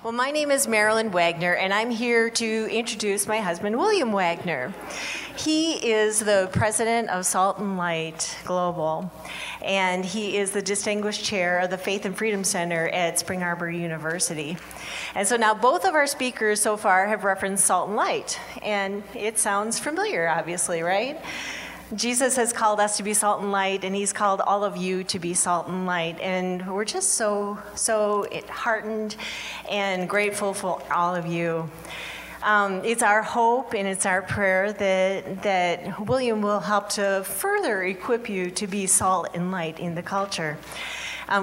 Well, my name is Marilyn Wagner, and I'm here to introduce my husband, William Wagner. He is the president of Salt and Light Global, and he is the distinguished chair of the Faith and Freedom Center at Spring Arbor University. And so now both of our speakers so far have referenced Salt and Light, and it sounds familiar, obviously, right? Jesus has called us to be salt and light, and he's called all of you to be salt and light. And we're just so heartened and grateful for all of you. It's our hope and it's our prayer that William will help to further equip you to be salt and light in the culture.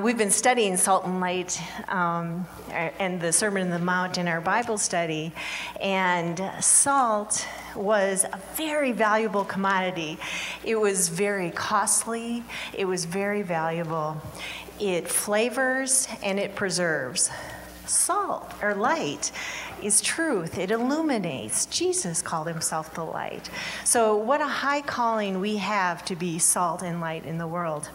We've been studying salt and light and the Sermon on the Mount in our Bible study, and salt was a very valuable commodity. It was very costly. It was very valuable. It flavors and it preserves. Salt or light is truth. It illuminates. Jesus called himself the light. So what a high calling we have to be salt and light in the world.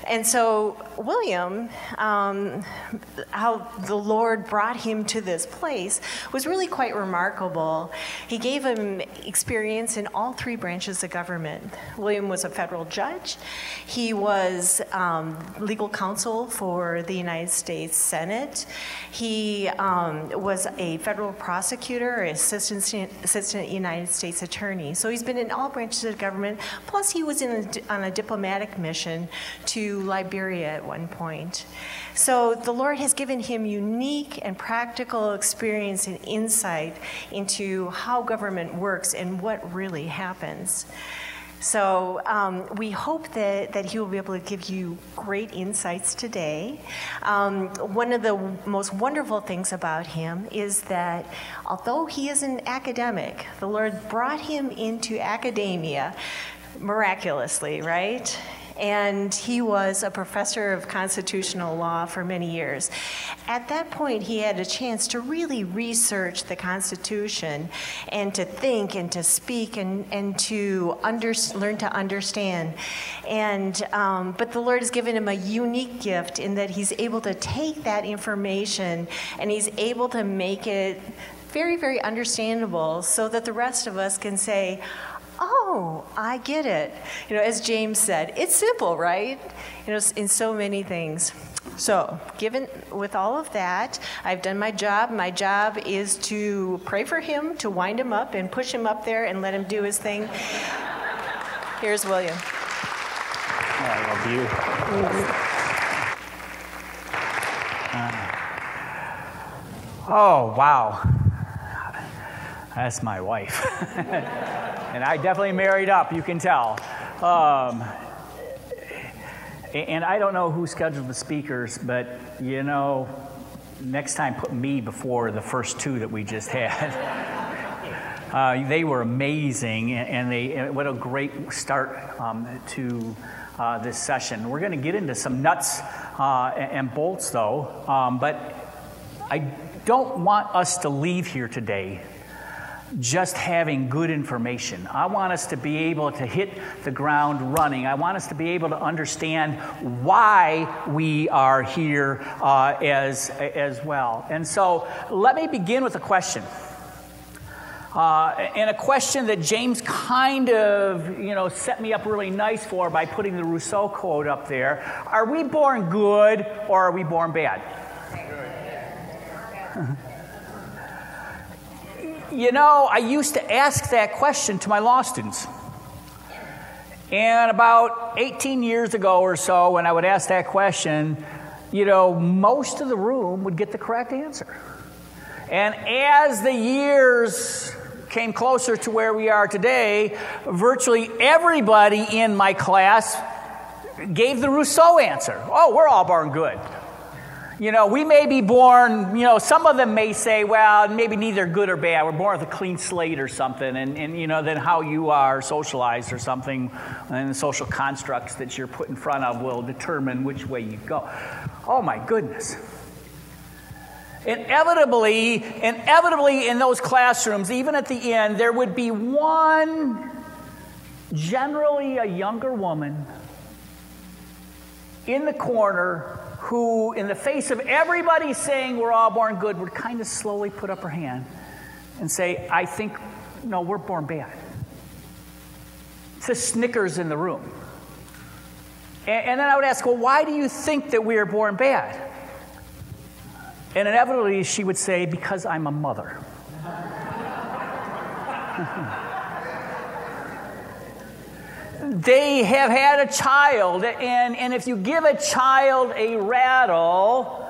And so William, how the Lord brought him to this place was really quite remarkable. He gave him experience in all three branches of government. William was a federal judge. He was legal counsel for the United States Senate. He was a federal prosecutor, assistant United States attorney. So he's been in all branches of government. Plus he was on a diplomatic mission to Liberia at one point. So the Lord has given him unique and practical experience and insight into how government works and what really happens. So we hope that he will be able to give you great insights today. One of the most wonderful things about him is that although he is an academic, the Lord brought him into academia miraculously, right? And he was a professor of constitutional law for many years. At that point, he had a chance to really research the Constitution and to think and to speak and to learn to understand. And but the Lord has given him a unique gift in that he's able to take that information and he's able to make it very, very understandable so that the rest of us can say, oh, I get it. You know, as James said, it's simple, right? You know, in so many things. So, with all of that, I've done my job. My job is to pray for him, to wind him up and push him up there and let him do his thing. Here's William. I love you. Oh, wow. That's my wife. And I definitely married up, you can tell. And I don't know who scheduled the speakers, but, you know, next time put me before the first two that we just had. They were amazing, and what a great start to this session. We're going to get into some nuts and bolts, though, but I don't want us to leave here today just having good information. I want us to be able to hit the ground running. I want us to be able to understand why we are here as well. And so let me begin with a question. And a question that James kind of, set me up really nice for by putting the Rousseau quote up there. Are we born good or are we born bad? I used to ask that question to my law students. And about 18 years ago or so, when I would ask that question, most of the room would get the correct answer. And as the years came closer to where we are today, virtually everybody in my class gave the Rousseau answer. Oh, we're all born good. We may be born, some of them may say, well, maybe neither good or bad. We're born with a clean slate or something. And then how you are socialized or something, and the social constructs that you're put in front of will determine which way you go. Oh, my goodness. Inevitably, in those classrooms, even at the end, there would be one, generally a younger woman, in the corner who, in the face of everybody saying we're all born good, would kind of slowly put up her hand and say, I think, no, we're born bad. It's a snickers in the room. And then I would ask, well, why do you think that we are born bad? And inevitably she would say, because I'm a mother. They have had a child, and if you give a child a rattle,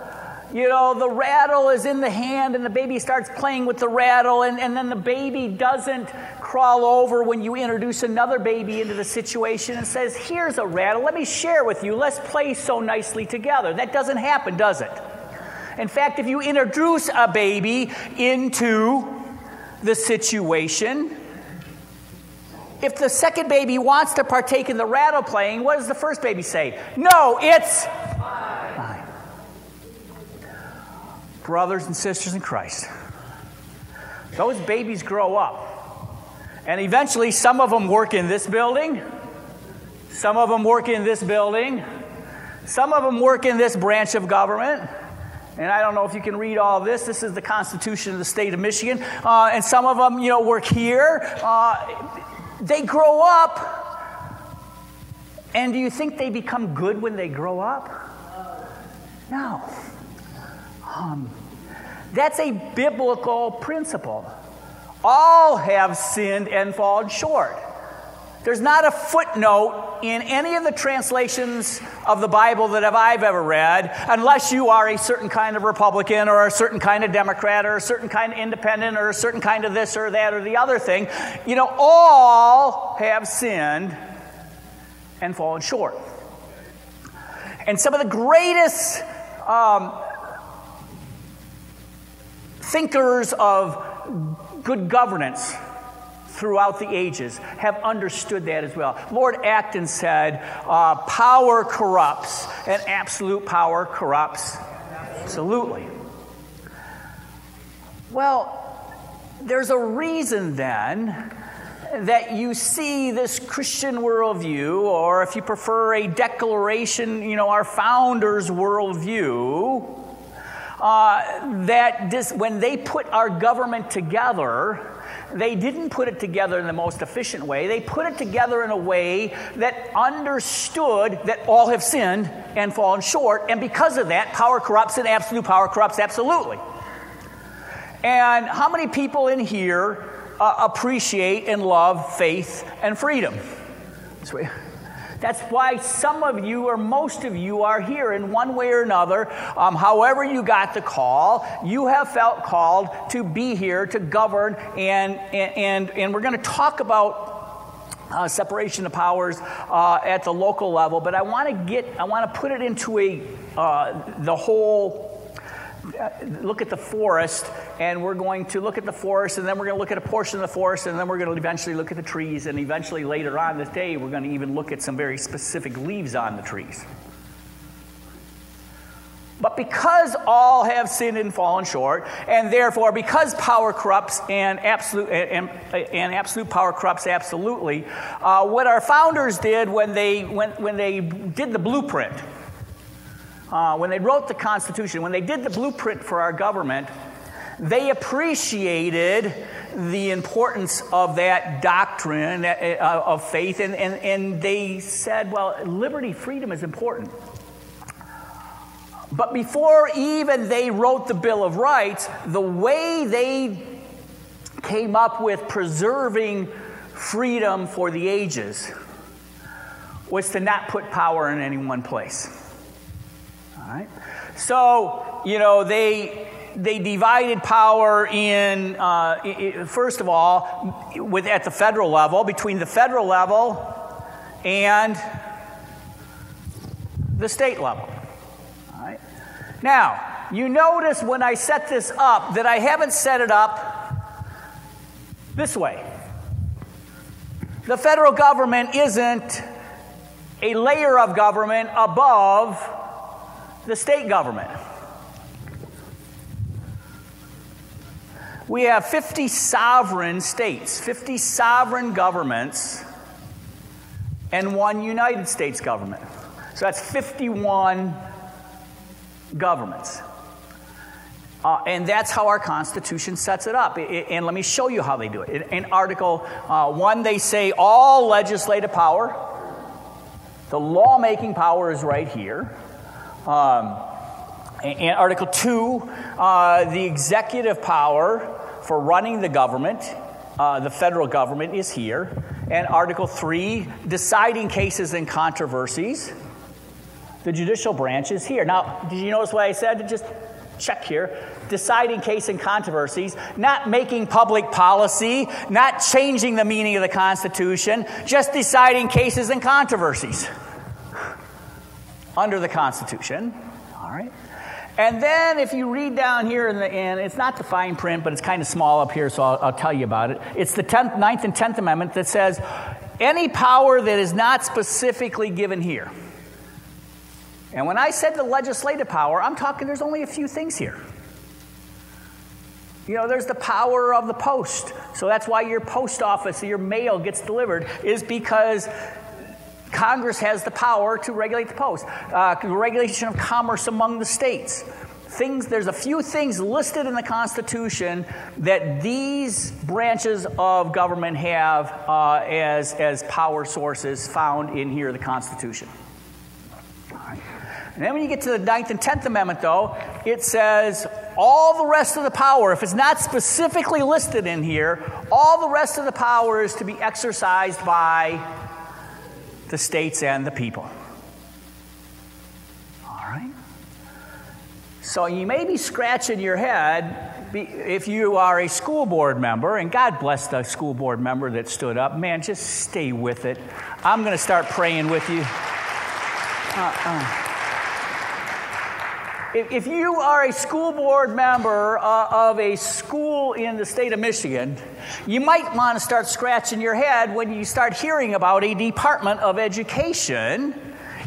the rattle is in the hand, and the baby starts playing with the rattle, and then the baby doesn't crawl over when you introduce another baby into the situation and says, here's a rattle, let me share with you, let's play so nicely together. That doesn't happen, does it? In fact, if you introduce a baby into the situation, if the second baby wants to partake in the rattle playing, what does the first baby say? No, it's mine. Brothers and sisters in Christ, those babies grow up. And eventually some of them work in this building, some of them work in this building, some of them work in this branch of government. And I don't know if you can read all this. This is the Constitution of the state of Michigan. And some of them, work here. They grow up. And do you think they become good when they grow up? No. That's a biblical principle. All have sinned and fallen short. There's not a footnote in any of the translations of the Bible that I've ever read, unless you are a certain kind of Republican or a certain kind of Democrat or a certain kind of independent or a certain kind of this or that or the other thing. All have sinned and fallen short. And some of the greatest thinkers of good governance throughout the ages have understood that as well. Lord Acton said, power corrupts, and absolute power corrupts absolutely. Well, there's a reason then that you see this Christian worldview, or if you prefer a declaration, our founders' worldview, when they put our government together, they didn't put it together in the most efficient way. They put it together in a way that understood that all have sinned and fallen short, and because of that, power corrupts and absolute power corrupts absolutely. And how many people in here appreciate and love faith and freedom? That's why some of you, or most of you, are here in one way or another. However you got the call, you have felt called to be here to govern, and we're going to talk about separation of powers at the local level. But I want to put it into the whole. Look at the forest, and we're going to look at the forest, and then we're going to look at a portion of the forest, and then we're going to eventually look at the trees, and eventually later on this day we're going to even look at some very specific leaves on the trees. But because all have sinned and fallen short, and therefore because power corrupts and absolute power corrupts absolutely, what our founders did when they did the blueprint, when they wrote the Constitution, when they did the blueprint for our government, they appreciated the importance of that doctrine of faith, and they said, well, liberty, freedom is important. But before even they wrote the Bill of Rights, the way they came up with preserving freedom for the ages was to not put power in any one place. All right? So, they divided power in, first of all, at the federal level, between the federal level and the state level. All right? Now, you notice when I set this up that I haven't set it up this way. The federal government isn't a layer of government above the state government. We have 50 sovereign states, 50 sovereign governments, and one United States government. So that's 51 governments. And that's how our Constitution sets it up. And let me show you how they do it. In Article 1, they say all legislative power, the lawmaking power is right here. In Article 2, the executive power for running the government, the federal government, is here. And Article 3, deciding cases and controversies, the judicial branch is here. Now, did you notice what I said? Just check here. Deciding case and controversies, not making public policy, not changing the meaning of the Constitution, just deciding cases and controversies under the Constitution. All right. And then if you read down here in the end, it's not the fine print, but it's kind of small up here, so I'll tell you about it. It's the 9th and 10th Amendment that says any power that is not specifically given here. And when I said the legislative power, I'm talking there's only a few things here. You know, there's the power of the post. So that's why your post office or your mail gets delivered, is because Congress has the power to regulate the post. Regulation of commerce among the states. There's a few things listed in the Constitution that these branches of government have as power sources found in here, the Constitution. All right. And then when you get to the 9th and 10th Amendment, though, it says all the rest of the power, if it's not specifically listed in here, all the rest of the power is to be exercised by the states and the people. All right? So you may be scratching your head if you are a school board member, and God bless the school board member that stood up. Man, just stay with it. I'm going to start praying with you. If you are a school board member of a school in the state of Michigan, you might want to start scratching your head when you start hearing about a Department of Education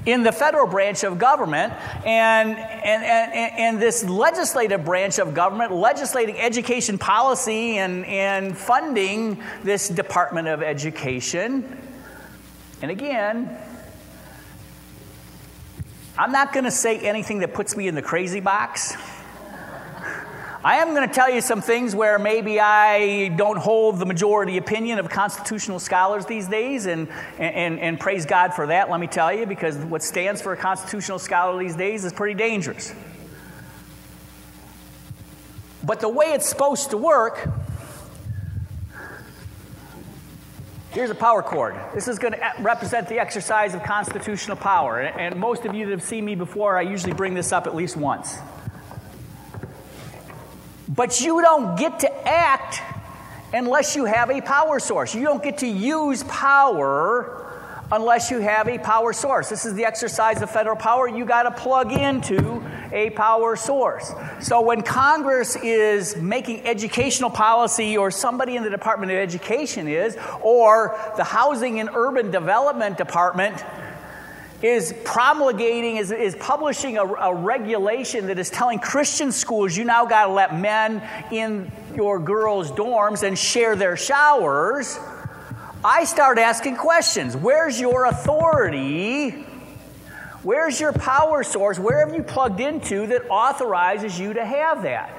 in the federal branch of government and this legislative branch of government legislating education policy and funding this Department of Education. And again, I'm not going to say anything that puts me in the crazy box. I am going to tell you some things where maybe I don't hold the majority opinion of constitutional scholars these days, and praise God for that, let me tell you, because what stands for a constitutional scholar these days is pretty dangerous. But the way it's supposed to work, here's a power cord. This is going to represent the exercise of constitutional power. And most of you that have seen me before, I usually bring this up at least once. But you don't get to act unless you have a power source. You don't get to use power unless you have a power source. This is the exercise of federal power. You got to plug into a power source. So when Congress is making educational policy, or somebody in the Department of Education is, or the Housing and Urban Development Department is promulgating, is publishing a regulation that is telling Christian schools you now got to let men in your girls' dorms and share their showers, I start asking questions. Where's your authority? Where's your power source? Where have you plugged into that authorizes you to have that?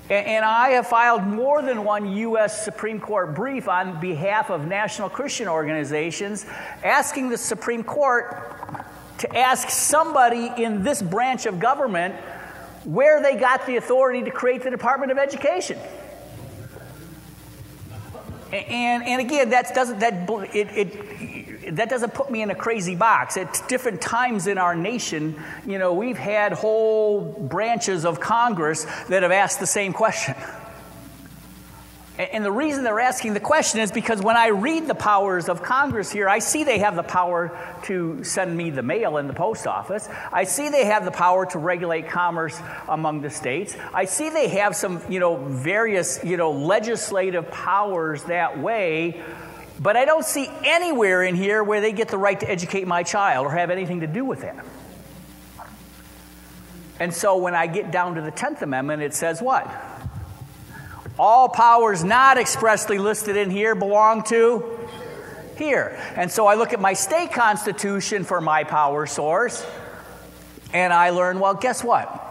And I have filed more than one U.S. Supreme Court brief on behalf of national Christian organizations asking the Supreme Court to ask somebody in this branch of government where they got the authority to create the Department of Education. And again, that doesn't put me in a crazy box. At different times in our nation, you know, we've had whole branches of Congress that have asked the same question. And the reason they're asking the question is because when I read the powers of Congress here, I see they have the power to send me the mail in the post office. I see they have the power to regulate commerce among the states. I see they have some, various, legislative powers that way. But I don't see anywhere in here where they get the right to educate my child or have anything to do with that. And so when I get down to the 10th Amendment, it says what? All powers not expressly listed in here belong to here. And so I look at my state constitution for my power source. And I learned, well, guess what?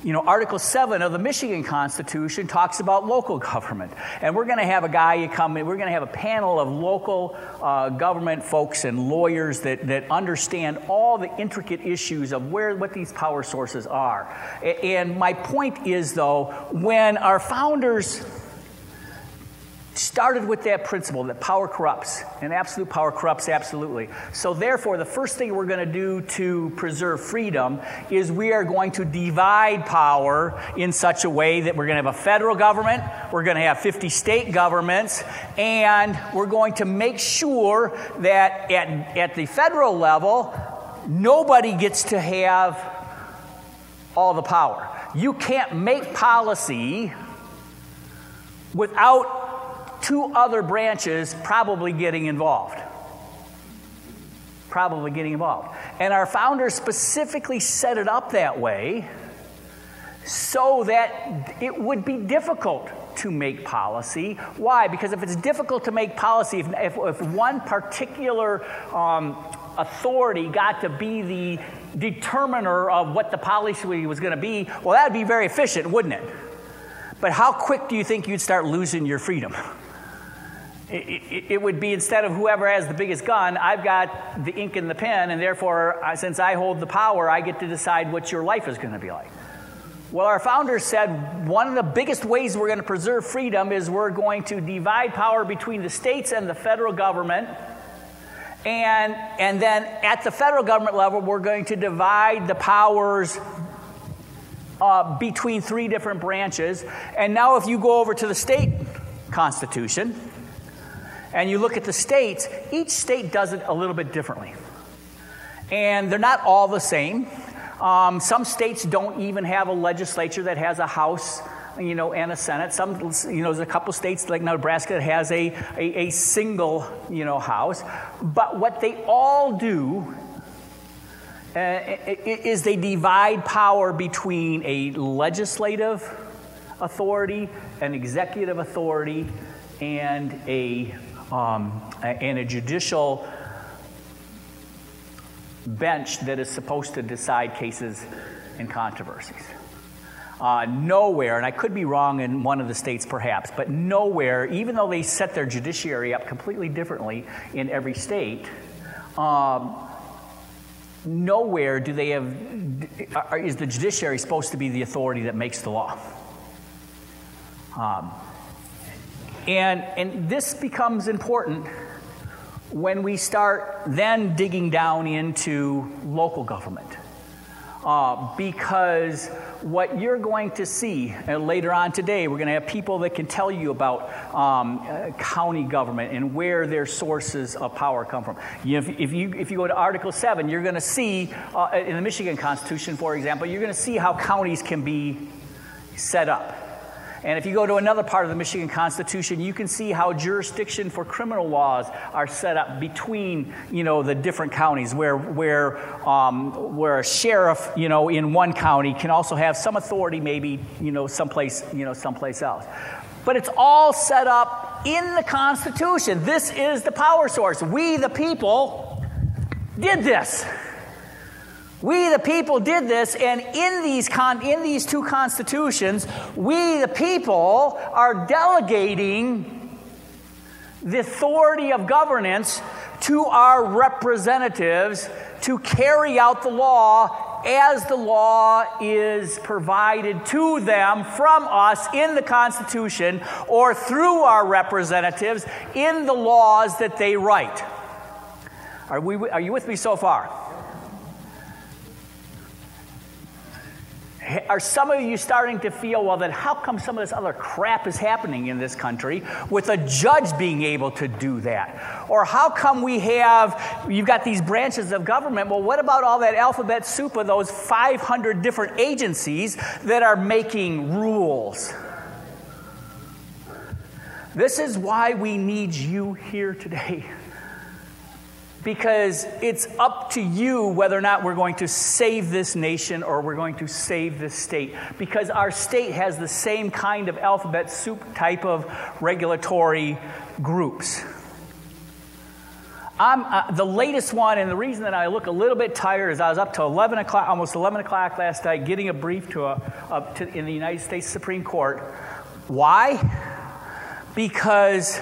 Article 7 of the Michigan Constitution talks about local government. And we're going to have a guy come in, we're going to have a panel of local government folks and lawyers that understand all the intricate issues of what these power sources are. And my point is, though, when our founders started with that principle that power corrupts, and absolute power corrupts absolutely. So therefore, the first thing we're going to do to preserve freedom is we are going to divide power in such a way that we're going to have a federal government, we're going to have 50 state governments, and we're going to make sure that at the federal level, nobody gets to have all the power. You can't make policy without two other branches probably getting involved. And our founders specifically set it up that way so that it would be difficult to make policy. Why? Because if it's difficult to make policy, if one particular authority got to be the determiner of what the policy was going to be, well, that would be very efficient, wouldn't it? But how quick do you think you'd start losing your freedom? It would be, instead of whoever has the biggest gun, I've got the ink and the pen, and therefore, since I hold the power, I get to decide what your life is going to be like. Well, our founders said one of the biggest ways we're going to preserve freedom is we're going to divide power between the states and the federal government. And then at the federal government level, we're going to divide the powers between three different branches. And now if you go over to the state constitution and you look at the states, each state does it a little bit differently. And they're not all the same. Some states don't even have a legislature that has a House, and a Senate. Some, there's a couple states like Nebraska that has a single, House. But what they all do is they divide power between a legislative authority, an executive authority, and a judicial bench that is supposed to decide cases and controversies. Nowhere, and I could be wrong in one of the states perhaps, but nowhere, even though they set their judiciary up completely differently in every state, nowhere do they have, is the judiciary supposed to be the authority that makes the law. And this becomes important when we start then digging down into local government. Because what you're going to see later on today, we're going to have people that can tell you about county government and where their sources of power come from. If you go to Article 7, you're going to see, in the Michigan Constitution, for example, you're going to see how counties can be set up. And if you go to another part of the Michigan Constitution, you can see how jurisdiction for criminal laws are set up between, the different counties, where a sheriff, in one county can also have some authority, maybe, someplace else. But it's all set up in the Constitution. This is the power source. We, the people, did this. We, the people, did this, and in these two constitutions, we, the people, are delegating the authority of governance to our representatives to carry out the law as the law is provided to them from us in the Constitution or through our representatives in the laws that they write. Are you with me so far? Are some of you starting to feel, well, then how come some of this other crap is happening in this country with a judge being able to do that? Or how come you've got these branches of government, well, what about all that alphabet soup of those 500 different agencies that are making rules? This is why we need you here today. Because it's up to you whether or not we're going to save this nation or we're going to save this state. Because our state has the same kind of alphabet soup type of regulatory groups. I'm the latest one, and the reason that I look a little bit tired is I was up to 11 o'clock, almost 11 o'clock last night, getting a brief in the United States Supreme Court. Why? Because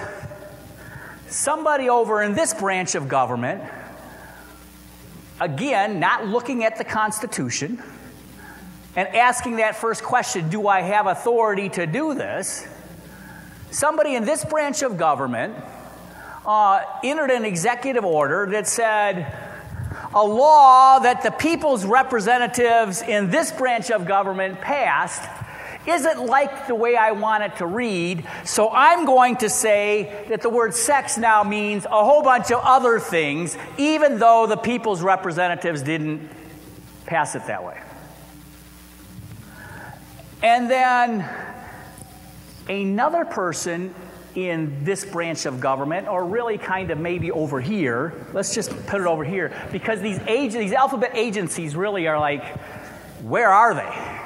somebody over in this branch of government, again, not looking at the Constitution and asking that first question, do I have authority to do this? Somebody in this branch of government entered an executive order that said a law that the people's representatives in this branch of government passed isn't like the way I want it to read, so I'm going to say that the word sex now means a whole bunch of other things, even though the people's representatives didn't pass it that way. And then another person in this branch of government, or really kind of maybe over here, let's just put it over here, because these alphabet agencies really are like, where are they?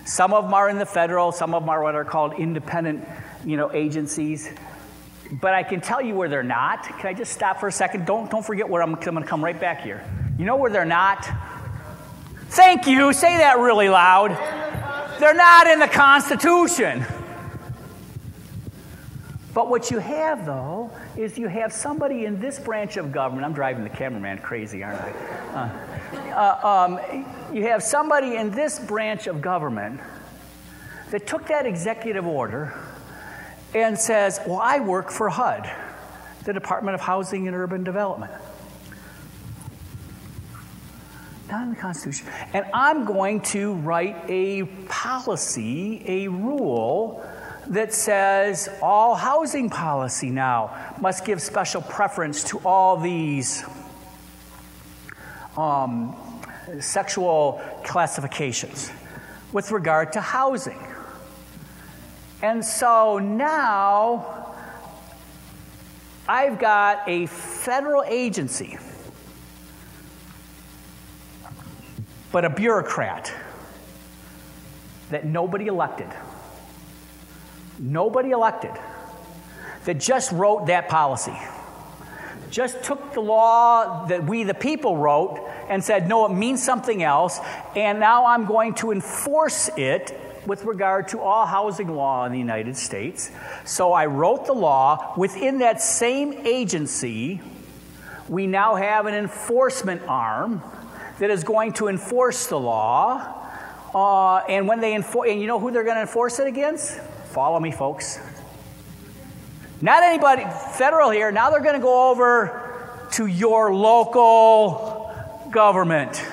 Some of them are in the federal, some of them are what are called independent, agencies. But I can tell you where they're not. Can I just stop for a second? Don't forget where I'm going to come right back here. You know where they're not? Thank you. Say that really loud. They're not in the Constitution. But what you have, though, is you have somebody in this branch of government. I'm driving the cameraman crazy, aren't I? You have somebody in this branch of government that took that executive order and says, well, I work for HUD, the Department of Housing and Urban Development. Not in the Constitution. And I'm going to write a policy, a rule that says all housing policy now must give special preference to all these sexual classifications with regard to housing. And so now I've got a federal agency, but a bureaucrat that nobody elected, that just wrote that policy. Just took the law that we, the people, wrote and said, no, it means something else, and now I'm going to enforce it with regard to all housing law in the United States. So I wrote the law. Within that same agency, we now have an enforcement arm that is going to enforce the law. And when they enforce, and you know who they're going to enforce it against? Follow me, folks. Not anybody federal here. Now they're going to go over to your local government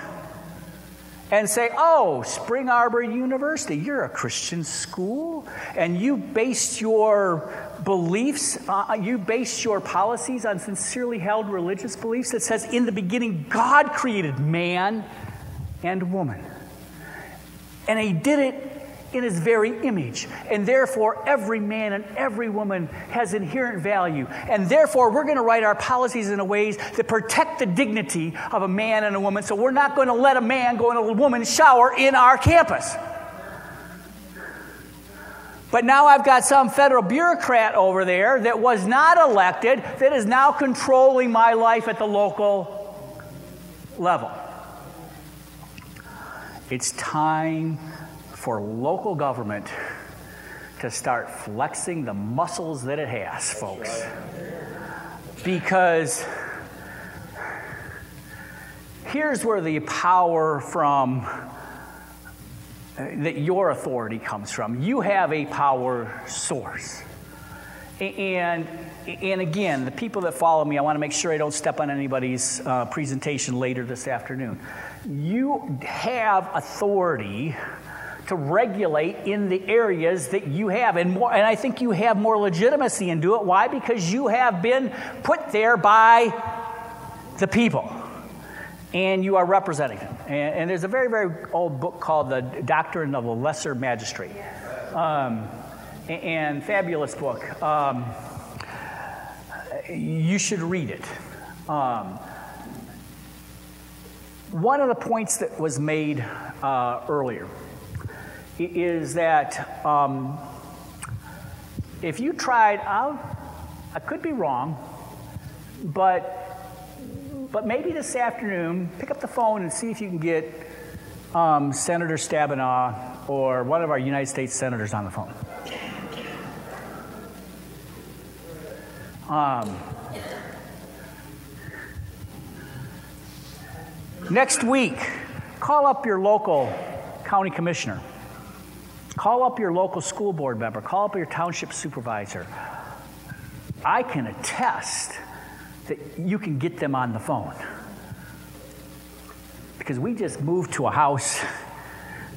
and say, oh, Spring Arbor University, you're a Christian school, and you based your beliefs, you based your policies on sincerely held religious beliefs that says, in the beginning, God created man and woman. And he did it in his very image. And therefore, every man and every woman has inherent value. And therefore, we're going to write our policies in a ways that protect the dignity of a man and a woman. So we're not going to let a man go in a woman's shower in our campus. But now I've got some federal bureaucrat over there that was not elected that is now controlling my life at the local level. It's time for local government to start flexing the muscles that it has, folks. Because here's where the power from that your authority comes from. You have a power source. And again, the people that follow me, I want to make sure I don't step on anybody's presentation later this afternoon. You have authority to regulate in the areas that you have. And I think you have more legitimacy in doing it. Why? Because you have been put there by the people. And you are representing them. And there's a very, very old book called The Doctrine of the Lesser Magistrate. And fabulous book. You should read it. One of the points that was made earlier is that if you tried, I could be wrong, but But maybe this afternoon, pick up the phone and see if you can get Senator Stabenow or one of our United States senators on the phone. Next week, call up your local county commissioner. Call up your local school board member. Call up your township supervisor. I can attest that you can get them on the phone. Because we just moved to a house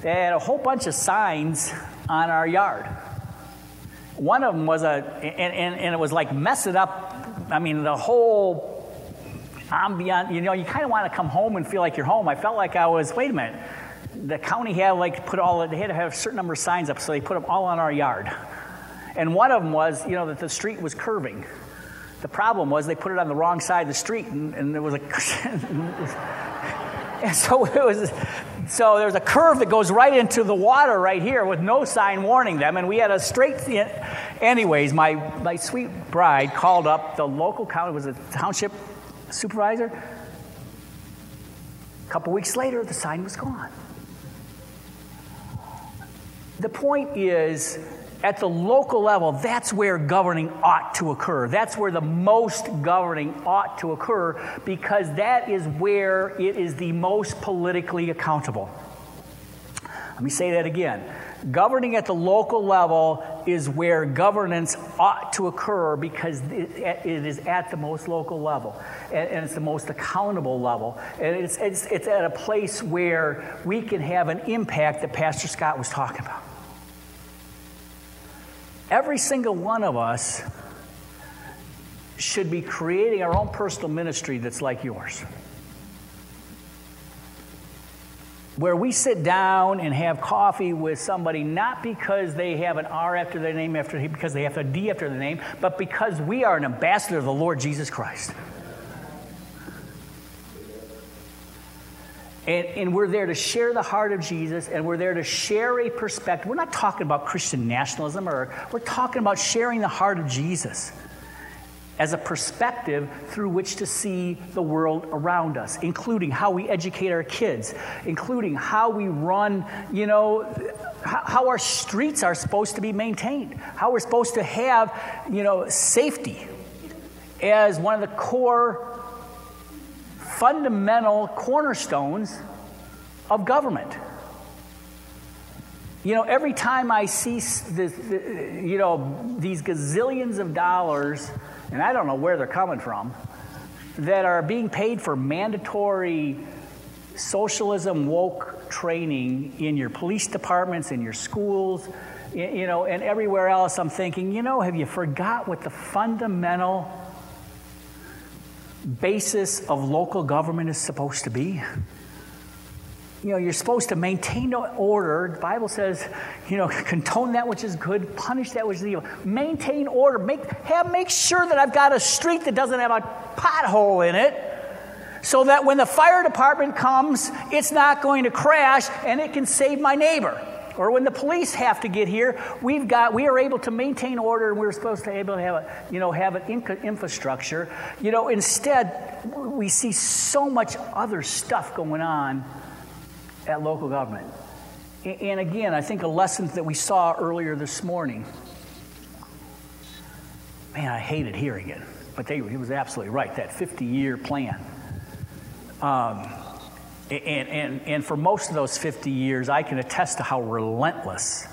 that had a whole bunch of signs on our yard. One of them was and it was like messing up, I mean, the whole ambient, you kind of want to come home and feel like you're home. I felt like I was, wait a minute, the county had they had to have a certain number of signs up, so they put them all on our yard. And one of them was, that the street was curving. The problem was they put it on the wrong side of the street, and there was and so so there's a curve that goes right into the water right here with no sign warning them, and we had a straight. Anyways, my sweet bride called up the local county, was a township supervisor. A couple weeks later, the sign was gone. The point is, at the local level, that's where governing ought to occur. That's where the most governing ought to occur, because that is where it is the most politically accountable. Let me say that again. Governing at the local level is where governance ought to occur, because it is at the most local level, and it's the most accountable level, and it's at a place where we can have an impact that Pastor Scott was talking about. Every single one of us should be creating our own personal ministry that's like yours, where we sit down and have coffee with somebody, not because they have an R after their name, because they have a D after their name, but because we are an ambassador of the Lord Jesus Christ. And we're there to share the heart of Jesus, and we're there to share a perspective. We're not talking about Christian nationalism, we're talking about sharing the heart of Jesus as a perspective through which to see the world around us, including how we educate our kids, including how we run, how our streets are supposed to be maintained, how we're supposed to have, safety as one of the core fundamental cornerstones of government. Every time I see these gazillions of dollars, and I don't know where they're coming from, that are being paid for mandatory socialism woke training in your police departments, in your schools, and everywhere else, I'm thinking, have you forgot what the fundamental basis of local government is supposed to be? You're supposed to maintain order. The Bible says, condone that which is good, punish that which is evil. Maintain order. Make sure that I've got a street that doesn't have a pothole in it, so that when the fire department comes, it's not going to crash and it can save my neighbor. Or when the police have to get here, we are able to maintain order, and we're supposed to be able to have an infrastructure. Instead, we see so much other stuff going on at local government. And again, I think a lesson that we saw earlier this morning. Man, I hated hearing it, but he was absolutely right. That 50-year plan. And for most of those 50 years, I can attest to how relentless.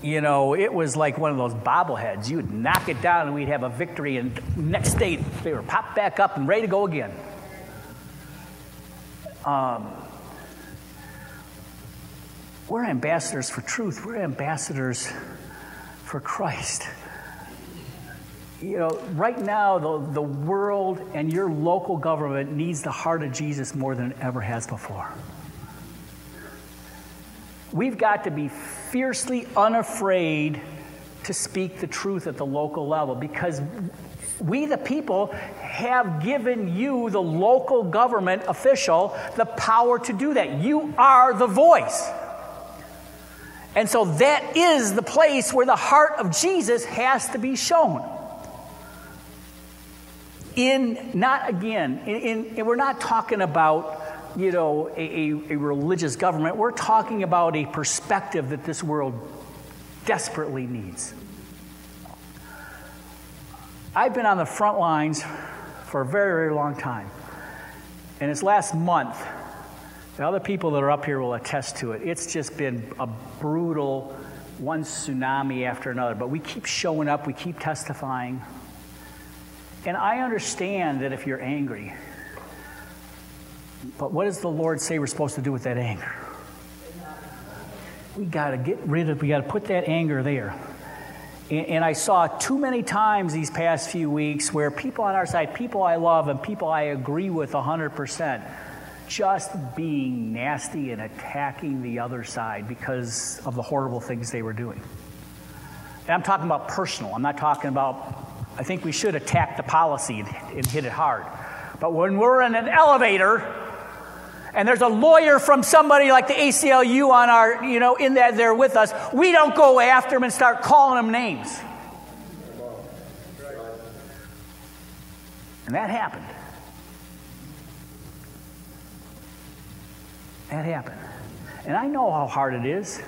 It was like one of those bobbleheads. You would knock it down and we'd have a victory, and the next day they were popped back up and ready to go again. We're ambassadors for truth. We're ambassadors for Christ. Right now, the world and your local government needs the heart of Jesus more than it ever has before. We've got to be fiercely unafraid to speak the truth at the local level, because we, the people, have given you, the local government official, the power to do that. You are the voice. And so that is the place where the heart of Jesus has to be shown. we're not talking about, a religious government. We're talking about a perspective that this world desperately needs. I've been on the front lines for a very, very long time. And this last month, the other people that are up here will attest to it. It's just been a brutal one tsunami after another. But we keep showing up. We keep testifying. And I understand that if you're angry, but what does the Lord say we're supposed to do with that anger? We got to put that anger there. And I saw too many times these past few weeks where people on our side, people I love and people I agree with 100%, just being nasty and attacking the other side because of the horrible things they were doing. And I'm talking about personal. I'm not talking about, I think we should attack the policy and hit it hard. But when we're in an elevator and there's a lawyer from somebody like the ACLU on our, in that there with us, we don't go after them and start calling them names. And that happened. That happened. And I know how hard it is.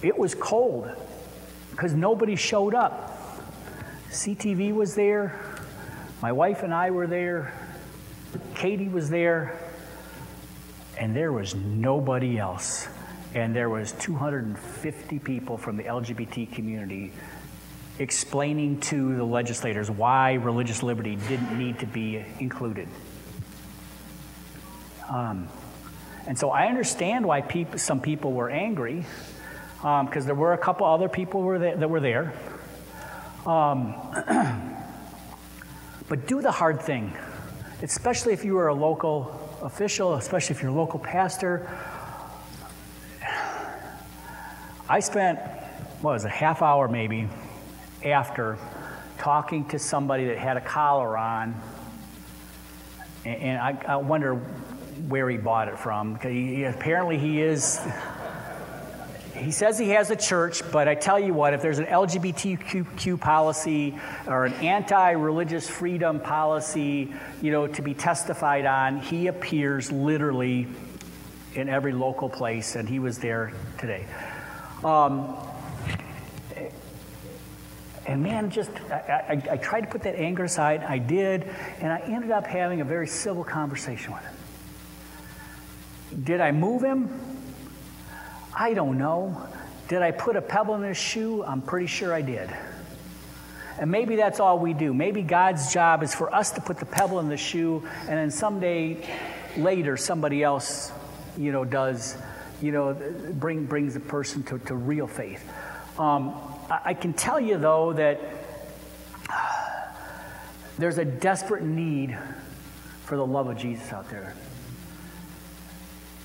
It was cold because nobody showed up. CTV was there. My wife and I were there. Katie was there. And there was nobody else. And there was 250 people from the LGBT community explaining to the legislators why religious liberty didn't need to be included. And so I understand why some people were angry, because there were a couple other people that were there. But do the hard thing, especially if you are a local official, especially if you're a local pastor. I spent, a half hour maybe after talking to somebody that had a collar on, and I wonder where he bought it from. Apparently he says he has a church, but I tell you what, if there's an LGBTQ policy or an anti-religious freedom policy, to be testified on, he appears literally in every local place, and he was there today. And man, I tried to put that anger aside. I did, and I ended up having a very civil conversation with him. Did I move him? I don't know. Did I put a pebble in his shoe? I'm pretty sure I did. And maybe that's all we do. Maybe God's job is for us to put the pebble in the shoe, and then someday later somebody else, brings the person to real faith. I can tell you, though, that there's a desperate need for the love of Jesus out there.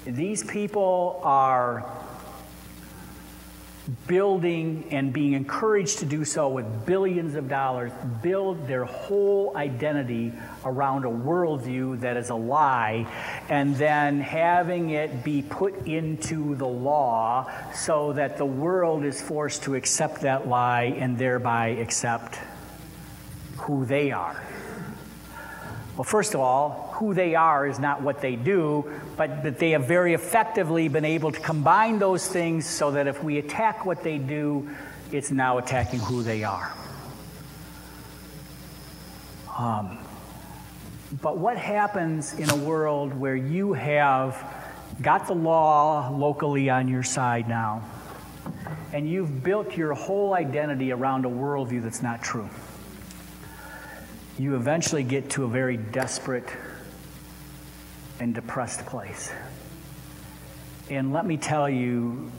These people are building and being encouraged to do so with billions of dollars, build their whole identity around a worldview that is a lie, and then having it be put into the law so that the world is forced to accept that lie and thereby accept who they are. Well, first of all, who they are is not what they do, but that they have very effectively been able to combine those things so that if we attack what they do, it's now attacking who they are. But what happens in a world where you have got the law locally on your side now, and you've built your whole identity around a worldview that's not true? You eventually get to a very desperate and depressed place. And let me tell you,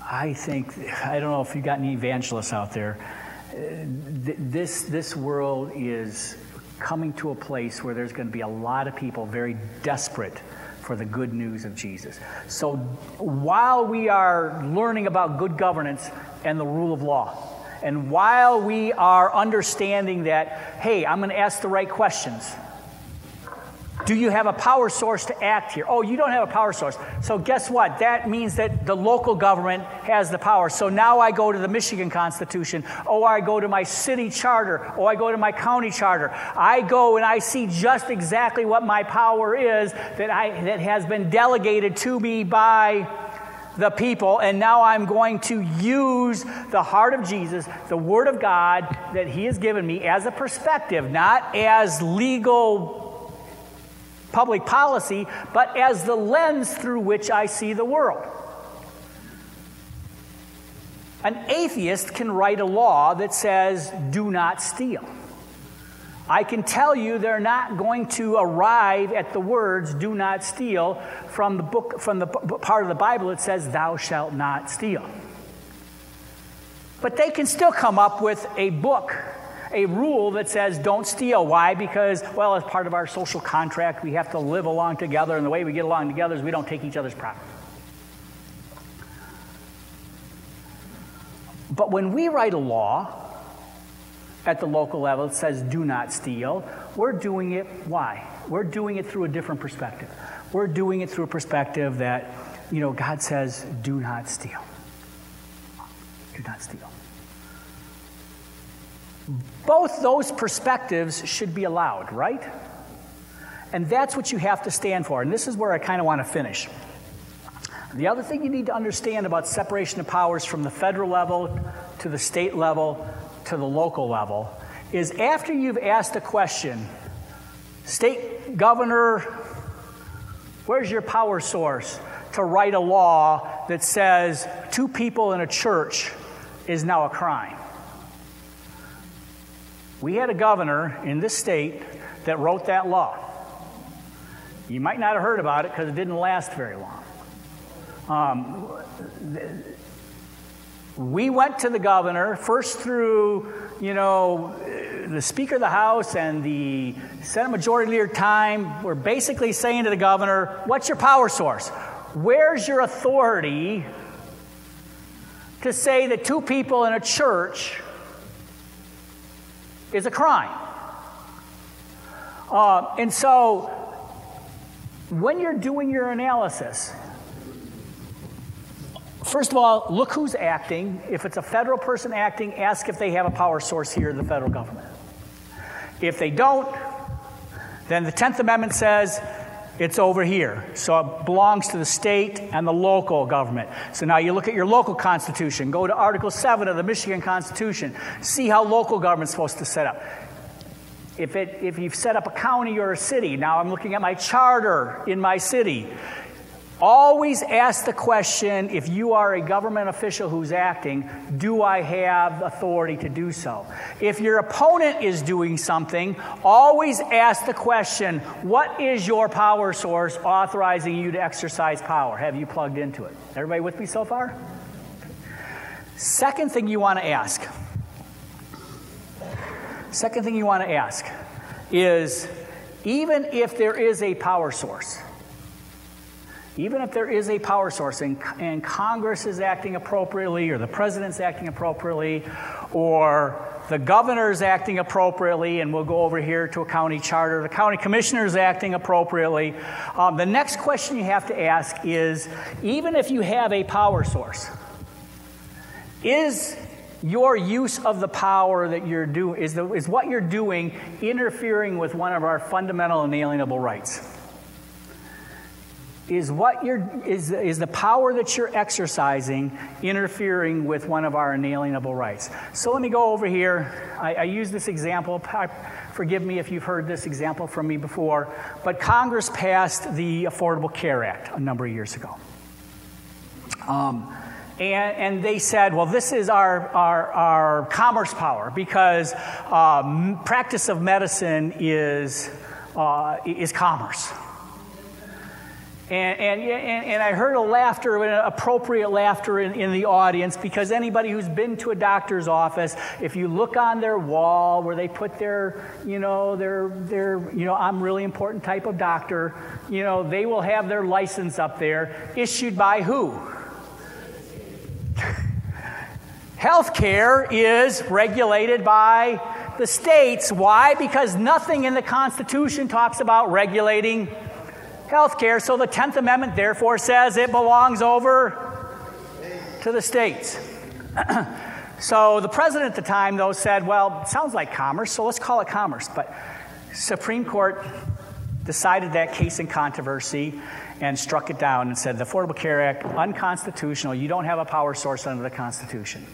I don't know if you've got any evangelists out there, this world is coming to a place where there's going to be a lot of people very desperate for the good news of Jesus. So while we are learning about good governance and the rule of law, and while we are understanding that, hey, I'm going to ask the right questions, Do you have a power source to act here? Oh, you don't have a power source. So guess what? That means that the local government has the power. So now I go to the Michigan Constitution, or I go to my city charter, or I go to my county charter. I go and I see just exactly what my power is that has been delegated to me by the people, and now I'm going to use the heart of Jesus, the Word of God that He has given me as a perspective, not as legal public policy, but as the lens through which I see the world. An atheist can write a law that says, do not steal. I can tell you they're not going to arrive at the words, do not steal, from the part of the Bible that says, thou shalt not steal. But they can still come up with a book, a rule that says don't steal. Why? Because, well, as part of our social contract, we have to live along together, and the way we get along together is we don't take each other's property. But when we write a law at the local level that says do not steal, we're doing it, why? We're doing it through a different perspective. We're doing it through a perspective that, God says do not steal. Do not steal. Both those perspectives should be allowed, right? And that's what you have to stand for. And this is where I kind of want to finish. The other thing you need to understand about separation of powers from the federal level to the state level to the local level is after you've asked a question, state governor, where's your power source to write a law that says 2 people in a church is now a crime? We had a governor in this state that wrote that law. You might not have heard about it because it didn't last very long. We went to the governor, first through, the Speaker of the House and the Senate Majority Leader time. We're basically saying to the governor, what's your power source? Where's your authority to say that 2 people in a church is a crime? And so when you're doing your analysis, first of all, look who's acting. If it's a federal person acting, ask if they have a power source here in the federal government. If they don't, then the 10th Amendment says it's over here. So it belongs to the state and the local government. So now you look at your local constitution. Go to Article 7 of the Michigan Constitution. See how local government's supposed to set up. If you've set up a county or a city, now I'm looking at my charter in my city. Always ask the question, if you are a government official who's acting, do I have authority to do so? If your opponent is doing something, always ask the question, what is your power source authorizing you to exercise power? Have you plugged into it? Everybody with me so far? Second thing you want to ask is, even if there is a power source, and Congress is acting appropriately, or the president's acting appropriately, or the governor's acting appropriately, and we'll go over here to a county charter, the county commissioner's acting appropriately, the next question you have to ask is, even if you have a power source, is your use of the power that you're doing, is what you're doing interfering with one of our fundamental inalienable rights? Is the power that you're exercising interfering with one of our inalienable rights? So let me go over here. I use this example. Forgive me if you've heard this example from me before, but Congress passed the Affordable Care Act a number of years ago. And they said, well, this is our commerce power, because practice of medicine is commerce. And I heard a laughter, an appropriate laughter in the audience, because anybody who's been to a doctor's office, if you look on their wall where they put their I'm really important type of doctor, they will have their license up there, issued by who? Healthcare is regulated by the states. Why? Because nothing in the Constitution talks about regulating health care. So the 10th Amendment, therefore, says it belongs over to the states. So the president at the time, though, said, well, it sounds like commerce, so let's call it commerce. But Supreme Court decided that case in controversy and struck it down and said the Affordable Care Act, unconstitutional. You don't have a power source under the Constitution.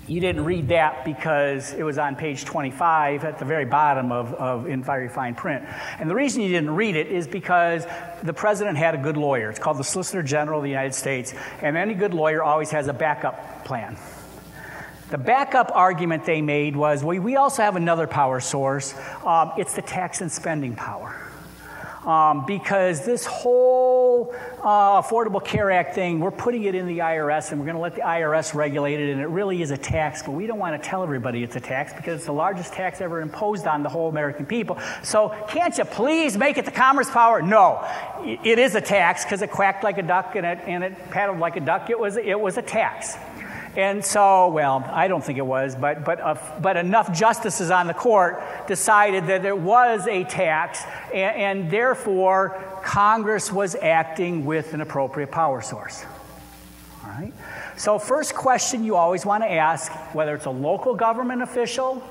You didn't read that because it was on page 25 at the very bottom of in very fine print. And the reason you didn't read it is because the president had a good lawyer. It's called the Solicitor General of the United States. And any good lawyer always has a backup plan. The backup argument they made was, well, we also have another power source. It's the tax and spending power. Because this whole Affordable Care Act thing, we're putting it in the IRS, and we're going to let the IRS regulate it, and it really is a tax, but we don't want to tell everybody it's a tax because it's the largest tax ever imposed on the whole American people. So can't you please make it the commerce power? No, it is a tax because it quacked like a duck and it paddled like a duck. It was a tax. And so, well, I don't think it was, but enough justices on the court decided that it was a tax, and therefore Congress was acting with an appropriate power source. All right? So first question you always want to ask, whether it's a local government official,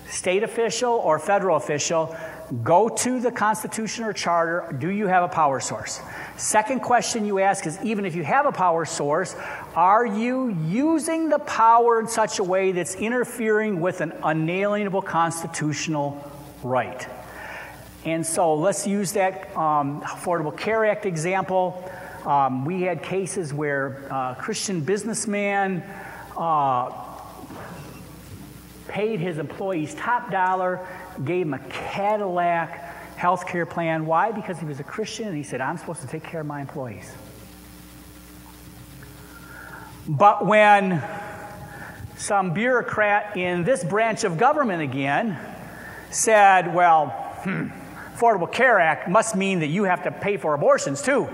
state official, or federal official, go to the Constitution or Charter, do you have a power source? Second question you ask is, even if you have a power source, are you using the power in such a way that's interfering with an unalienable constitutional right? And so let's use that Affordable Care Act example. We had cases where a Christian businessman paid his employees top dollar, gave him a Cadillac health care plan. Why? Because he was a Christian and he said, I'm supposed to take care of my employees. But when some bureaucrat in this branch of government again said, well, Affordable Care Act must mean that you have to pay for abortions too.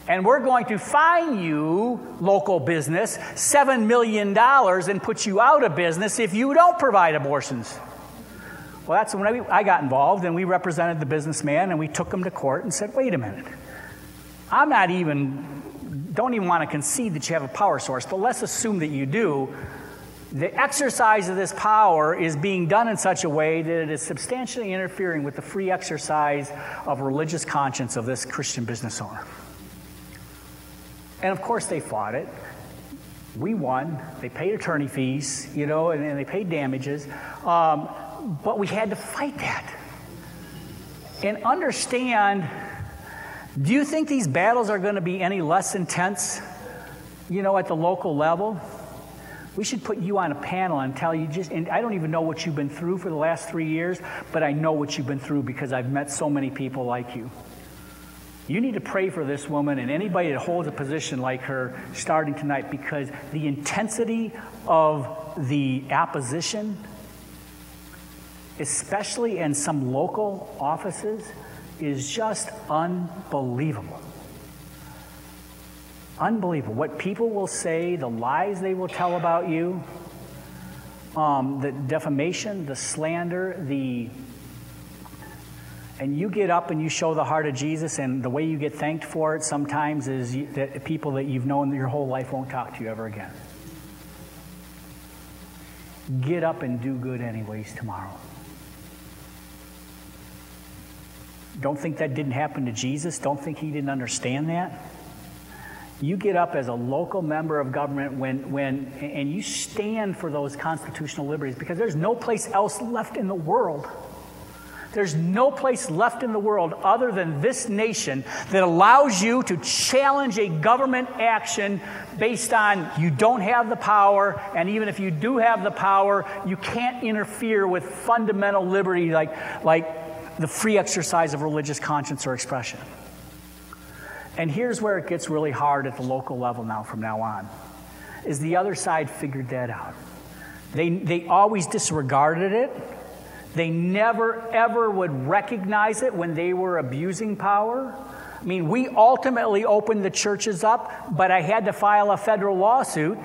And we're going to fine you, local business, $7 million and put you out of business if you don't provide abortions. Well, that's when I got involved, and we represented the businessman, and we took him to court and said, wait a minute. Don't even want to concede that you have a power source, but let's assume that you do. The exercise of this power is being done in such a way that it is substantially interfering with the free exercise of religious conscience of this Christian business owner. And of course they fought it. We won. They paid attorney fees, and they paid damages. But we had to fight that. And understand, do you think these battles are going to be any less intense, at the local level? We should put you on a panel and tell you and I don't even know what you've been through for the last 3 years, but I know what you've been through because I've met so many people like you. You need to pray for this woman and anybody that holds a position like her starting tonight, because the intensity of the opposition, especially in some local offices, is just unbelievable. Unbelievable. What people will say, the lies they will tell about you, the defamation, the slander, and you get up and you show the heart of Jesus, and the way you get thanked for it sometimes is that people that you've known your whole life won't talk to you ever again. Get up and do good anyways tomorrow. Don't think that didn't happen to Jesus. Don't think he didn't understand that. You get up as a local member of government and you stand for those constitutional liberties, because there's no place else left in the world. There's no place left in the world other than this nation that allows you to challenge a government action based on you don't have the power, and even if you do have the power, you can't interfere with fundamental liberty like the free exercise of religious conscience or expression. And here's where it gets really hard at the local level now from now on, is the other side figured that out. They always disregarded it. They never, ever would recognize it when they were abusing power. I mean, we ultimately opened the churches up, but I had to file a federal lawsuit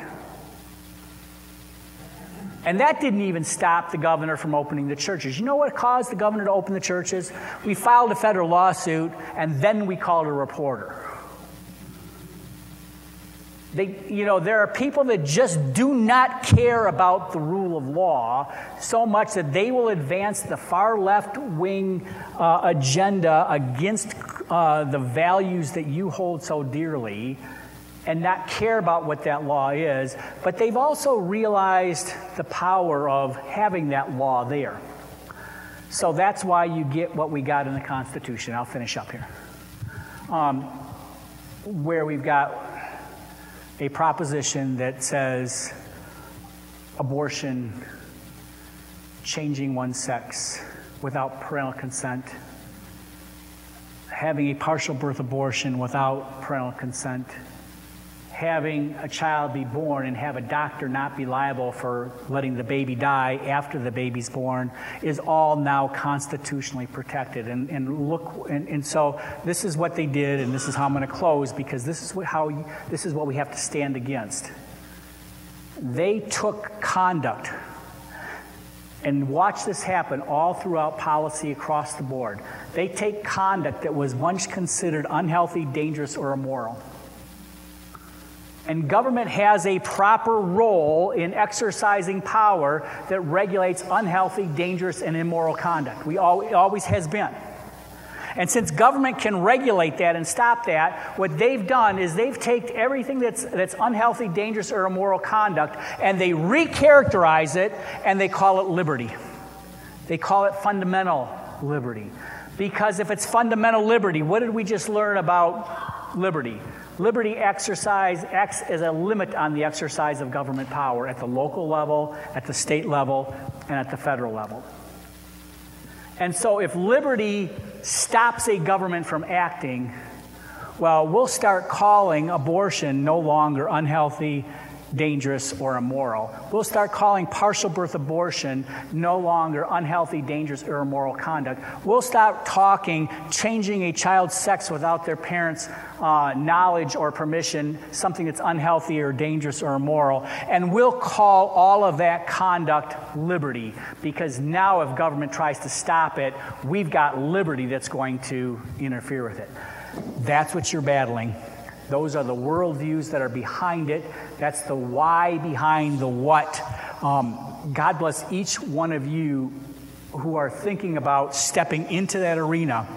And that didn't even stop the governor from opening the churches. You know what caused the governor to open the churches? We filed a federal lawsuit, and then we called a reporter. There are people that just do not care about the rule of law so much that they will advance the far left-wing agenda against the values that you hold so dearly and not care about what that law is. But they've also realized the power of having that law there. So that's why you get what we got in the Constitution. I'll finish up here. Where we've got a proposition that says abortion, changing one's sex without parental consent, having a partial birth abortion without parental consent, having a child be born and have a doctor not be liable for letting the baby die after the baby's born is all now constitutionally protected. And so this is what they did, and this is how I'm going to close, because this is what we have to stand against. They took conduct, and watch this happen all throughout policy across the board. They take conduct that was once considered unhealthy, dangerous, or immoral. And government has a proper role in exercising power that regulates unhealthy, dangerous, and immoral conduct. It always has been. And since government can regulate that and stop that, what they've done is they've taken everything that's unhealthy, dangerous, or immoral conduct, and they recharacterize it, and they call it liberty. They call it fundamental liberty. Because if it's fundamental liberty, what did we just learn about liberty? Liberty acts as a limit on the exercise of government power at the local level, at the state level, and at the federal level. And so if liberty stops a government from acting, well, we'll start calling abortion no longer unhealthy, dangerous, or immoral. We'll start calling partial birth abortion no longer unhealthy, dangerous, or immoral conduct. We'll start talking changing a child's sex without their parents' knowledge or permission, something that's unhealthy or dangerous or immoral. And we'll call all of that conduct liberty, because now if government tries to stop it, we've got liberty that's going to interfere with it. That's what you're battling. Those are the worldviews that are behind it. That's the why behind the what. God bless each one of you who are thinking about stepping into that arena.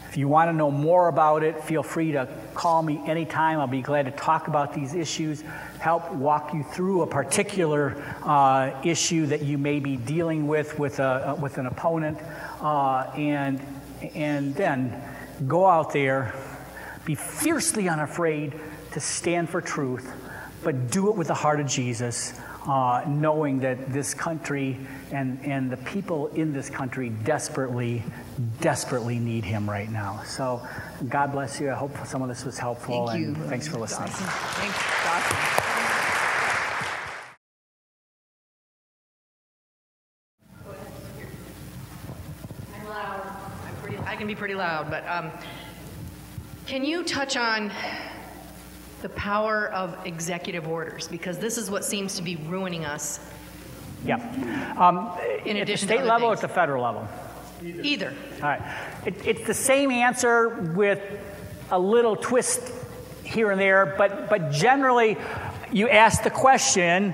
If you want to know more about it, feel free to call me anytime. I'll be glad to talk about these issues, help walk you through a particular issue that you may be dealing with an opponent, and then go out there. Be fiercely unafraid to stand for truth, but do it with the heart of Jesus, knowing that this country and the people in this country desperately, desperately need him right now. So God bless you. I hope some of this was helpful. Thank you. And thanks for listening. Awesome. Thanks. Awesome. I'm loud. I can be pretty loud, but can you touch on the power of executive orders? Because this is what seems to be ruining us. Yeah. In at the addition state to level or things. at the federal level? Either. All right. It's the same answer with a little twist here and there, but generally you ask the question,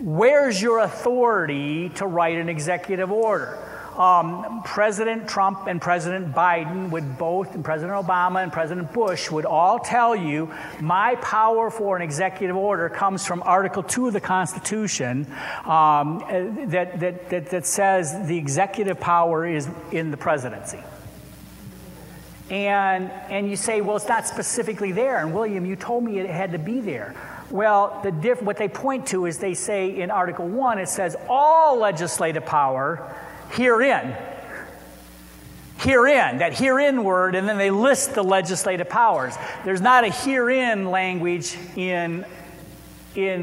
where's your authority to write an executive order? President Trump and President Biden would both, and President Obama and President Bush would all tell you, my power for an executive order comes from Article 2 of the Constitution, that says the executive power is in the presidency. And you say, well, it's not specifically there. And William, you told me it had to be there. Well, what they point to is they say in Article 1, it says all legislative power herein, that herein word, and then they list the legislative powers. There's not a herein language in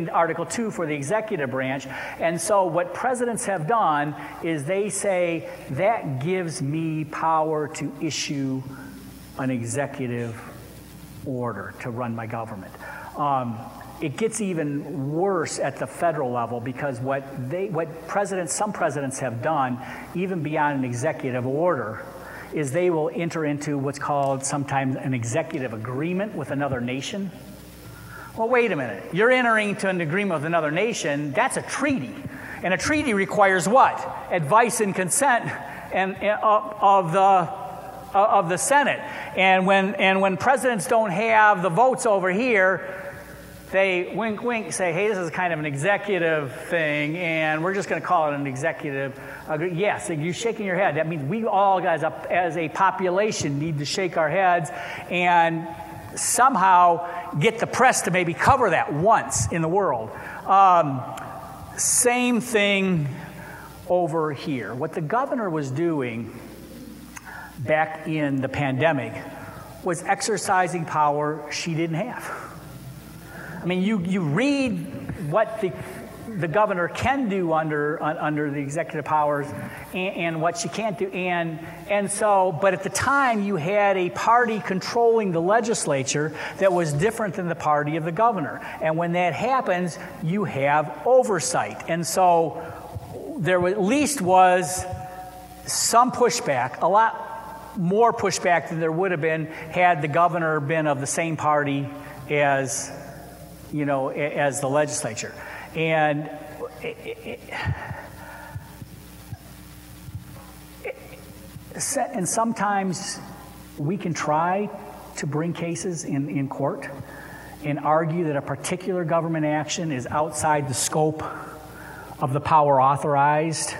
Article 2 for the executive branch. And so what presidents have done is they say, that gives me power to issue an executive order to run my government. it gets even worse at the federal level, because what some presidents have done, even beyond an executive order, is they will enter into what's called sometimes an executive agreement with another nation. Well, wait a minute. You're entering into an agreement with another nation. That's a treaty. And a treaty requires what? Advice and consent of the Senate. And when presidents don't have the votes over here, they wink, wink, say, hey, this is kind of an executive thing, and we're just going to call it an executive agreement. Yes, you're shaking your head. That means we all, as a population, need to shake our heads and somehow get the press to maybe cover that once in the world. Same thing over here. What the governor was doing back in the pandemic was exercising power she didn't have. I mean, you read what the governor can do under the executive powers and what she can't do. And so, but at the time, you had a party controlling the legislature that was different than the party of the governor. And when that happens, you have oversight. And so there at least was some pushback, a lot more pushback than there would have been had the governor been of the same party as the legislature. And sometimes we can try to bring cases in court and argue that a particular government action is outside the scope of the power authorized.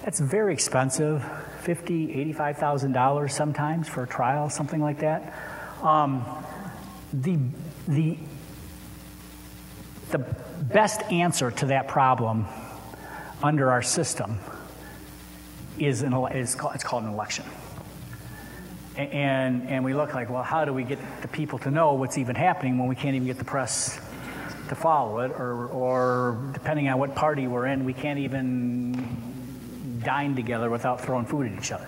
That's very expensive, $50,000, $85,000 sometimes for a trial, something like that. The best answer to that problem under our system is it's called an election. And we look like, well, how do we get the people to know what's even happening when we can't even get the press to follow it, or depending on what party we're in, we can't even dine together without throwing food at each other.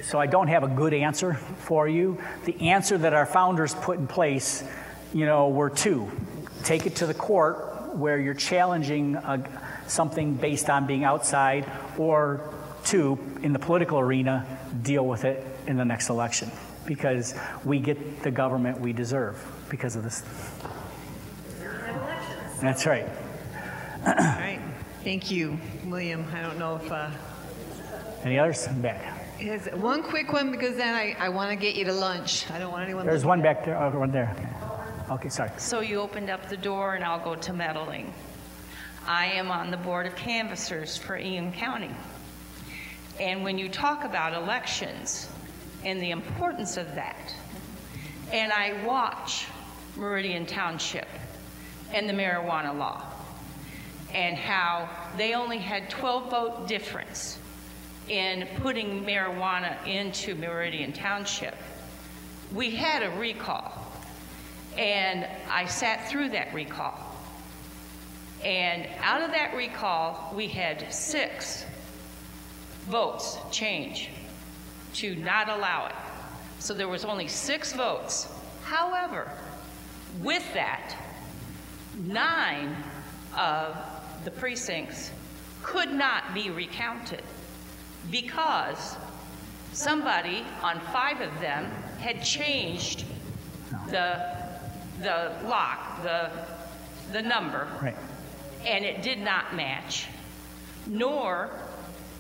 So I don't have a good answer for you. The answer that our founders put in place, were two. Take it to the court where you're challenging something based on being outside, or two, in the political arena, deal with it in the next election, because we get the government we deserve because of this. That's right. All right. Thank you, William. I don't know if... Any others? Back. Here's one quick one, because then I want to get you to lunch. I don't want anyone... There's one back there. Oh, one there. Okay, sorry. So you opened up the door, and I'll go to meddling. I am on the Board of Canvassers for Eaton County. And when you talk about elections and the importance of that, and I watch Meridian Township and the marijuana law, and how they only had 12-vote difference in putting marijuana into Meridian Township, we had a recall. And I sat through that recall. And out of that recall, we had 6 votes change to not allow it. So there was only 6 votes. However, with that, 9 of the precincts could not be recounted, because somebody on 5 of them had changed the lock, the number, right, and it did not match, nor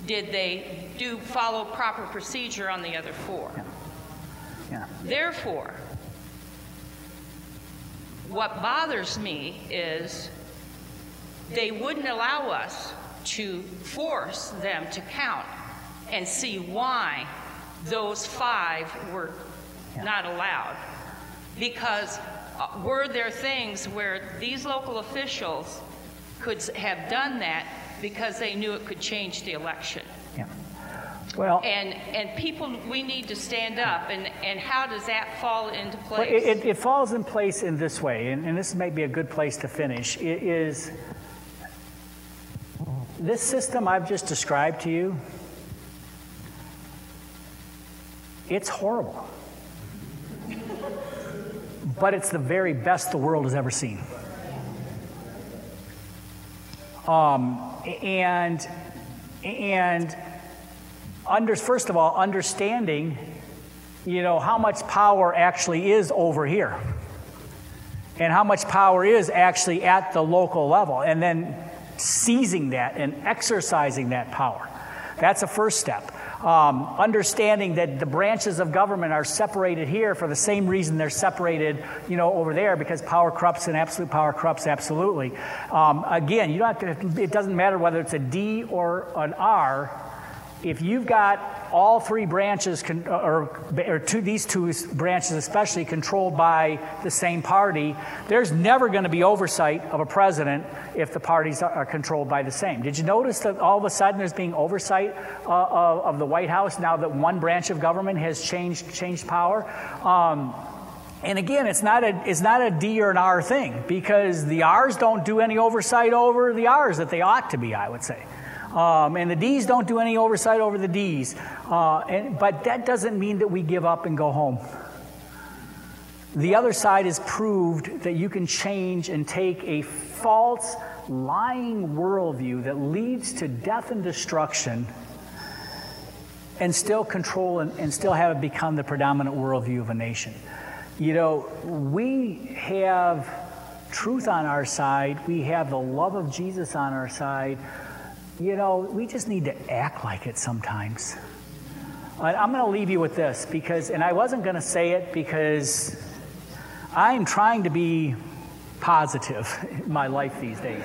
did they follow proper procedure on the other 4. Yeah. Therefore, what bothers me is they wouldn't allow us to force them to count and see why those 5 were not allowed. Because were there things where these local officials could have done that because they knew it could change the election? Yeah. Well, and people, we need to stand up, and how does that fall into place? Well, it falls in place in this way, and this may be a good place to finish. It is this system I've just described to you. It's horrible. but it's the very best the world has ever seen. First of all, understanding, how much power actually is over here and how much power is actually at the local level, and then seizing that and exercising that power. That's the first step. Understanding that the branches of government are separated here for the same reason they're separated, over there, because power corrupts and absolute power corrupts absolutely. Again, it doesn't matter whether it's a D or an R. If you've got all three branches, these two branches especially, controlled by the same party, there's never going to be oversight of a president if the parties are controlled by the same. Did you notice that all of a sudden there's being oversight of the White House now that one branch of government has changed power? And again, it's not a D or an R thing, because the R's don't do any oversight over the R's that they ought to be, I would say. And the D's don't do any oversight over the D's. But that doesn't mean that we give up and go home. The other side has proved that you can change and take a false, lying worldview that leads to death and destruction and still control and still have it become the predominant worldview of a nation. We have truth on our side. We have the love of Jesus on our side. We just need to act like it sometimes. I'm going to leave you with this, and I wasn't going to say it because I'm trying to be positive in my life these days.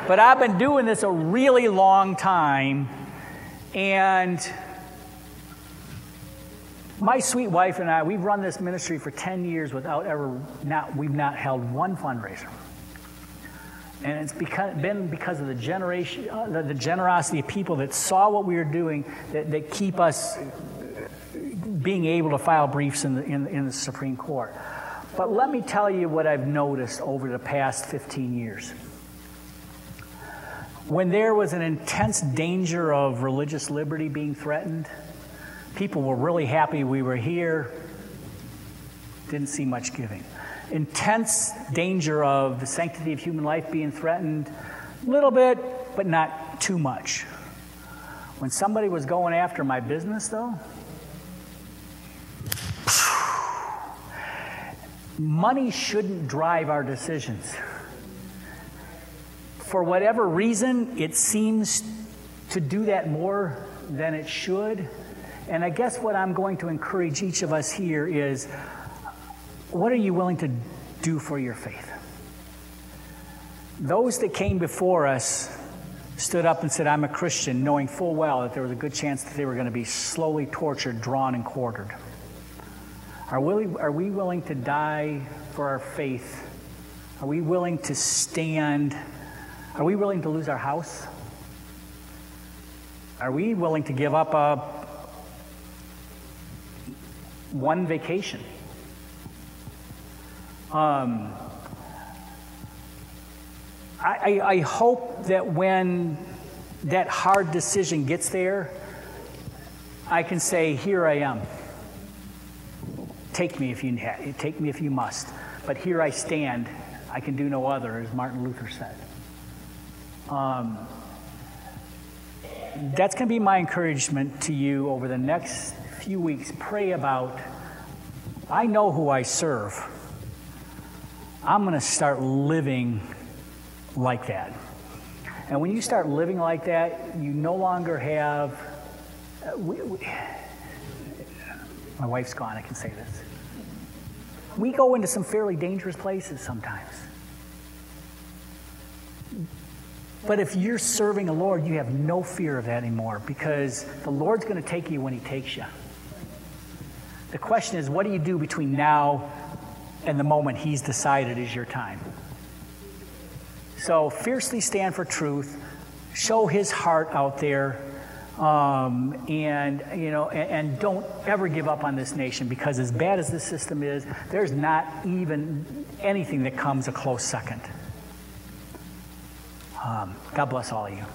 But I've been doing this a really long time, and my sweet wife and I, we've run this ministry for 10 years we've not held one fundraiser. And it's been because of the generosity of people that saw what we were doing that keep us being able to file briefs in the Supreme Court. But let me tell you what I've noticed over the past 15 years. When there was an intense danger of religious liberty being threatened, people were really happy we were here. Didn't see much giving. Intense danger of the sanctity of human life being threatened, a little bit, but not too much. When somebody was going after my business, though, money shouldn't drive our decisions. For whatever reason, it seems to do that more than it should. And I guess what I'm going to encourage each of us here is, what are you willing to do for your faith? Those that came before us stood up and said, I'm a Christian, knowing full well that there was a good chance that they were going to be slowly tortured, drawn, and quartered. Are we willing to die for our faith? Are we willing to stand? Are we willing to lose our house? Are we willing to give up one vacation? I hope that when that hard decision gets there, I can say, here I am. Take me if you must. But here I stand. I can do no other, as Martin Luther said. That's going to be my encouragement to you over the next few weeks. Pray about, I know who I serve. I'm going to start living like that. And when you start living like that, you no longer have... my wife's gone, I can say this. We go into some fairly dangerous places sometimes. But if you're serving the Lord, you have no fear of that anymore, because the Lord's going to take you when He takes you. The question is, what do you do between now and the moment He's decided is your time? So fiercely stand for truth, show His heart out there, and don't ever give up on this nation, because as bad as this system is, there's not even anything that comes a close second. God bless all of you.